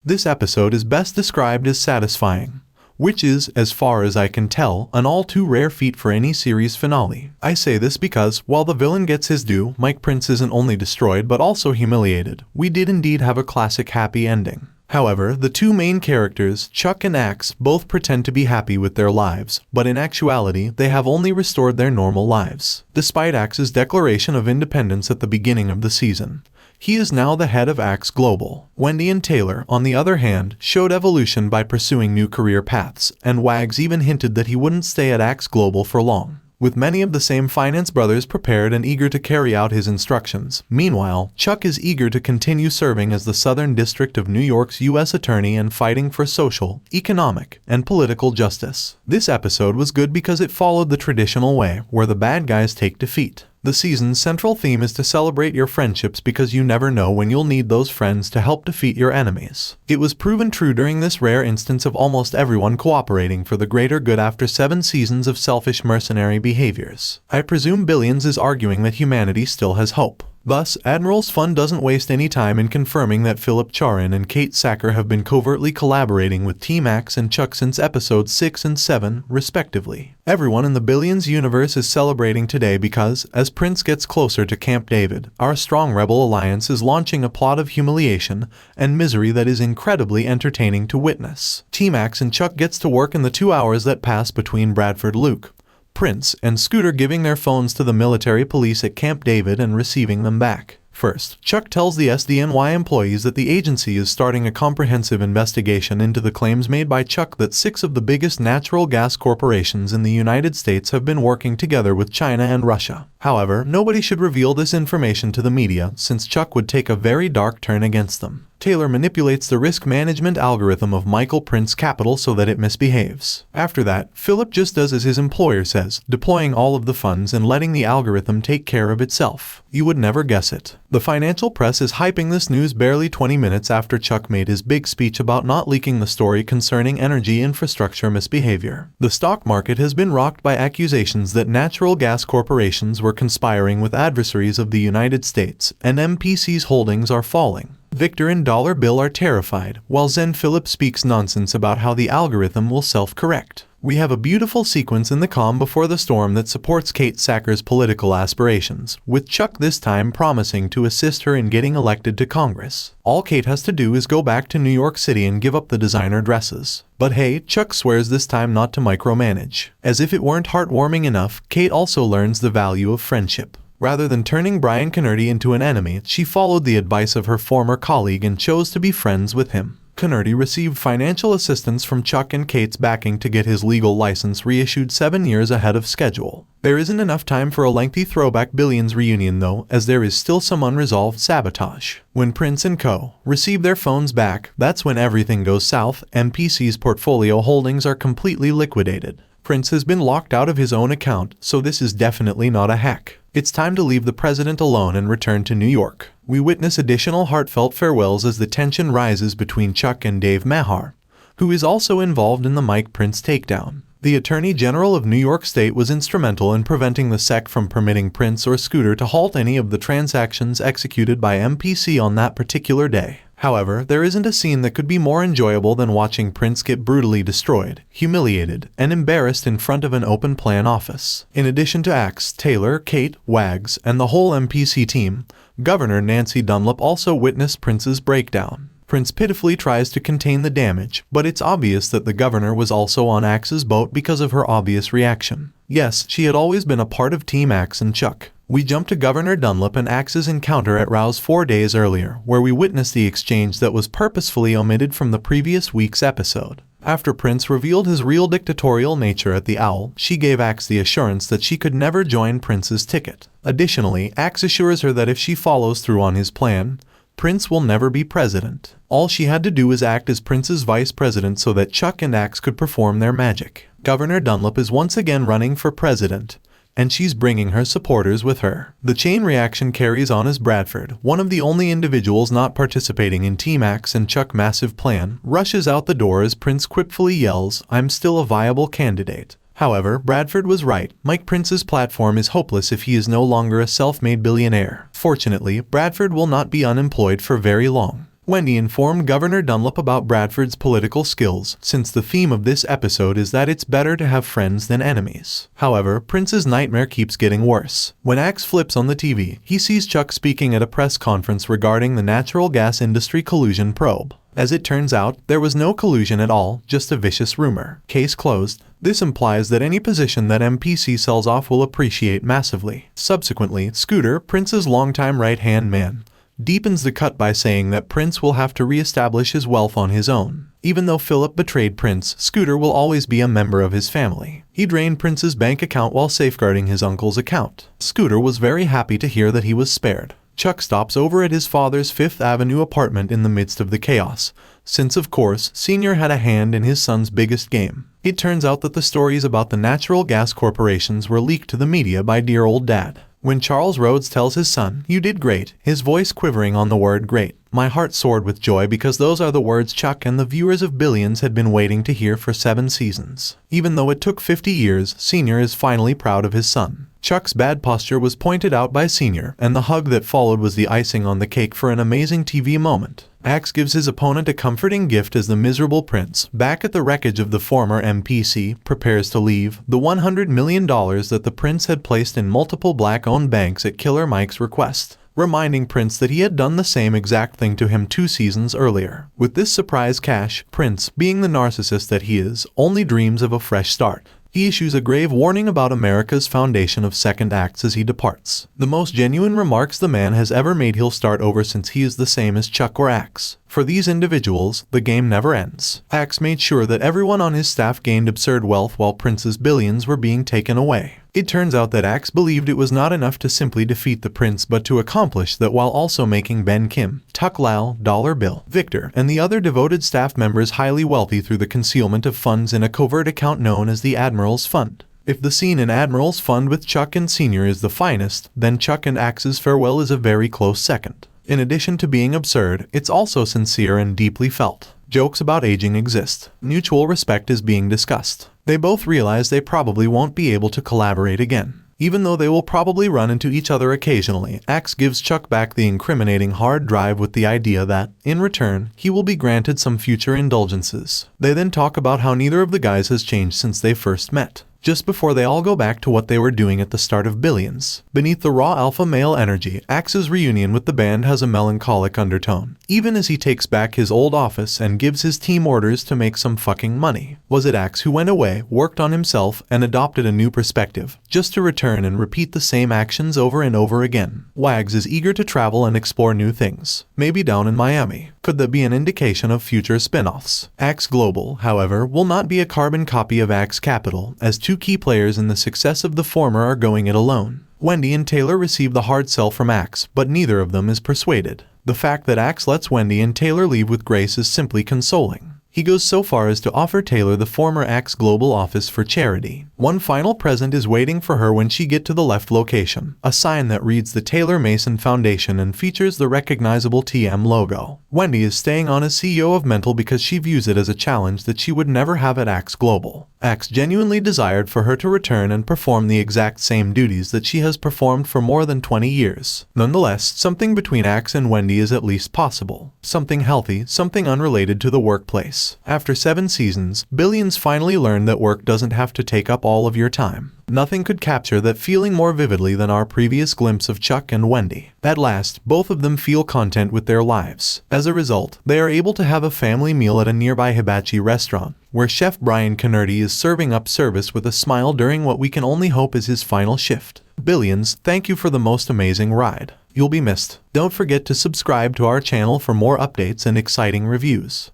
This episode is best described as satisfying, which is, as far as I can tell, an all too rare feat for any series finale. I say this because, while the villain gets his due, Mike Prince isn't only destroyed but also humiliated. We did indeed have a classic happy ending. However, the two main characters, Chuck and Axe, both pretend to be happy with their lives, but in actuality, they have only restored their normal lives. Despite Axe's declaration of independence at the beginning of the season, he is now the head of Axe Global. Wendy and Taylor, on the other hand, showed evolution by pursuing new career paths, and Wags even hinted that he wouldn't stay at Axe Global for long, with many of the same finance brothers prepared and eager to carry out his instructions. Meanwhile, Chuck is eager to continue serving as the Southern District of New York's U.S. Attorney and fighting for social, economic, and political justice. This episode was good because it followed the traditional way, where the bad guys take defeat. The season's central theme is to celebrate your friendships because you never know when you'll need those friends to help defeat your enemies. It was proven true during this rare instance of almost everyone cooperating for the greater good after 7 seasons of selfish mercenary behaviors. I presume Billions is arguing that humanity still has hope. Thus, Admiral's Fun doesn't waste any time in confirming that Philip Charin and Kate Sacker have been covertly collaborating with Team Axe and Chuck since episodes 6 and 7, respectively. Everyone in the Billions universe is celebrating today because, as Prince gets closer to Camp David, our strong rebel alliance is launching a plot of humiliation and misery that is incredibly entertaining to witness. Team Axe and Chuck gets to work in the 2 hours that pass between Bradford, Luke, Prince, and Scooter giving their phones to the military police at Camp David and receiving them back. First, Chuck tells the SDNY employees that the agency is starting a comprehensive investigation into the claims made by Chuck that 6 of the biggest natural gas corporations in the United States have been working together with China and Russia. However, nobody should reveal this information to the media since Chuck would take a very dark turn against them. Taylor manipulates the risk management algorithm of Michael Prince Capital so that it misbehaves. After that, Philip just does as his employer says, deploying all of the funds and letting the algorithm take care of itself. You would never guess it. The financial press is hyping this news barely 20 minutes after Chuck made his big speech about not leaking the story concerning energy infrastructure misbehavior. The stock market has been rocked by accusations that natural gas corporations were conspiring with adversaries of the United States, and MPC's holdings are falling. Victor and Dollar Bill are terrified, while Zen Philip speaks nonsense about how the algorithm will self-correct. We have a beautiful sequence in the calm before the storm that supports Kate Sacker's political aspirations, with Chuck this time promising to assist her in getting elected to Congress. All Kate has to do is go back to New York City and give up the designer dresses. But hey, Chuck swears this time not to micromanage. As if it weren't heartwarming enough, Kate also learns the value of friendship. Rather than turning Brian Connerty into an enemy, she followed the advice of her former colleague and chose to be friends with him. Connerty received financial assistance from Chuck and Kate's backing to get his legal license reissued 7 years ahead of schedule. There isn't enough time for a lengthy throwback Billions reunion though, as there is still some unresolved sabotage. When Prince and co. receive their phones back, that's when everything goes south. MPC's portfolio holdings are completely liquidated. Prince has been locked out of his own account, so this is definitely not a hack. It's time to leave the president alone and return to New York. We witness additional heartfelt farewells as the tension rises between Chuck and Dave Mahar, who is also involved in the Mike Prince takedown. The Attorney General of New York State was instrumental in preventing the SEC from permitting Prince or Scooter to halt any of the transactions executed by MPC on that particular day. However, there isn't a scene that could be more enjoyable than watching Prince get brutally destroyed, humiliated, and embarrassed in front of an open-plan office. In addition to Axe, Taylor, Kate, Wags, and the whole MPC team, Governor Nancy Dunlap also witnessed Prince's breakdown. Prince pitifully tries to contain the damage, but it's obvious that the governor was also on Axe's boat because of her obvious reaction. Yes, she had always been a part of Team Axe and Chuck. We jump to Governor Dunlap and Axe's encounter at Rouse 4 days earlier, where we witness the exchange that was purposefully omitted from the previous week's episode. After Prince revealed his real dictatorial nature at the Owl, she gave Axe the assurance that she could never join Prince's ticket. Additionally, Axe assures her that if she follows through on his plan, Prince will never be president. All she had to do was act as Prince's vice president so that Chuck and Axe could perform their magic. Governor Dunlap is once again running for president, and she's bringing her supporters with her. The chain reaction carries on as Bradford, one of the only individuals not participating in Team Axe and Chuck's massive plan, rushes out the door as Prince quipfully yells, "I'm still a viable candidate." However, Bradford was right. Mike Prince's platform is hopeless if he is no longer a self-made billionaire. Fortunately, Bradford will not be unemployed for very long. Wendy informed Governor Dunlop about Bradford's political skills, since the theme of this episode is that it's better to have friends than enemies. However, Prince's nightmare keeps getting worse. When Axe flips on the TV, he sees Chuck speaking at a press conference regarding the natural gas industry collusion probe. As it turns out, there was no collusion at all, just a vicious rumor. Case closed. This implies that any position that MPC sells off will appreciate massively. Subsequently, Scooter, Prince's longtime right-hand man, deepens the cut by saying that Prince will have to re-establish his wealth on his own. Even though Philip betrayed Prince, Scooter will always be a member of his family. He drained Prince's bank account while safeguarding his uncle's account. Scooter was very happy to hear that he was spared. Chuck stops over at his father's Fifth Avenue apartment in the midst of the chaos, since of course, Senior had a hand in his son's biggest game. It turns out that the stories about the natural gas corporations were leaked to the media by dear old dad. When Charles Rhodes tells his son, "You did great," his voice quivering on the word great, my heart soared with joy because those are the words Chuck and the viewers of Billions had been waiting to hear for 7 seasons. Even though it took 50 years, Senior is finally proud of his son. Chuck's bad posture was pointed out by Senior, and the hug that followed was the icing on the cake for an amazing TV moment. Axe gives his opponent a comforting gift as the miserable Prince, back at the wreckage of the former MPC, prepares to leave the $100 million that the Prince had placed in multiple black-owned banks at Killer Mike's request, reminding Prince that he had done the same exact thing to him 2 seasons earlier. With this surprise cash, Prince, being the narcissist that he is, only dreams of a fresh start. He issues a grave warning about America's foundation of second acts as he departs. The most genuine remarks the man has ever made. He'll start over since he is the same as Chuck or Axe. For these individuals, the game never ends. Axe made sure that everyone on his staff gained absurd wealth while Prince's billions were being taken away. It turns out that Axe believed it was not enough to simply defeat the Prince but to accomplish that while also making Ben Kim, Tuck Lal, Dollar Bill, Victor, and the other devoted staff members highly wealthy through the concealment of funds in a covert account known as the Admiral's Fund. If the scene in Admiral's Fund with Chuck and Senior is the finest, then Chuck and Axe's farewell is a very close second. In addition to being absurd, it's also sincere and deeply felt. Jokes about aging exist. Mutual respect is being discussed. They both realize they probably won't be able to collaborate again. Even though they will probably run into each other occasionally, Axe gives Chuck back the incriminating hard drive with the idea that, in return, he will be granted some future indulgences. They then talk about how neither of the guys has changed since they first met. Just before they all go back to what they were doing at the start of Billions. Beneath the raw alpha male energy, Axe's reunion with the band has a melancholic undertone, even as he takes back his old office and gives his team orders to make some fucking money. Was it Axe who went away, worked on himself, and adopted a new perspective, just to return and repeat the same actions over and over again? Wags is eager to travel and explore new things, maybe down in Miami. Could that be an indication of future spin-offs? Axe Global, however, will not be a carbon copy of Axe Capital, as 2 key players in the success of the former are going it alone. Wendy and Taylor receive the hard sell from Axe, but neither of them is persuaded. The fact that Axe lets Wendy and Taylor leave with grace is simply consoling. He goes so far as to offer Taylor the former Axe Global office for charity. One final present is waiting for her when she gets to the left location, a sign that reads the Taylor Mason Foundation and features the recognizable TM logo. Wendy is staying on as CEO of Mental because she views it as a challenge that she would never have at Axe Global. Axe genuinely desired for her to return and perform the exact same duties that she has performed for more than 20 years. Nonetheless, something between Axe and Wendy is at least possible. Something healthy, something unrelated to the workplace. After 7 seasons, Billions finally learned that work doesn't have to take up all of your time. Nothing could capture that feeling more vividly than our previous glimpse of Chuck and Wendy. At last, both of them feel content with their lives. As a result, they are able to have a family meal at a nearby hibachi restaurant, where Chef Brian Cannerty is serving up service with a smile during what we can only hope is his final shift. Billions, thank you for the most amazing ride. You'll be missed. Don't forget to subscribe to our channel for more updates and exciting reviews.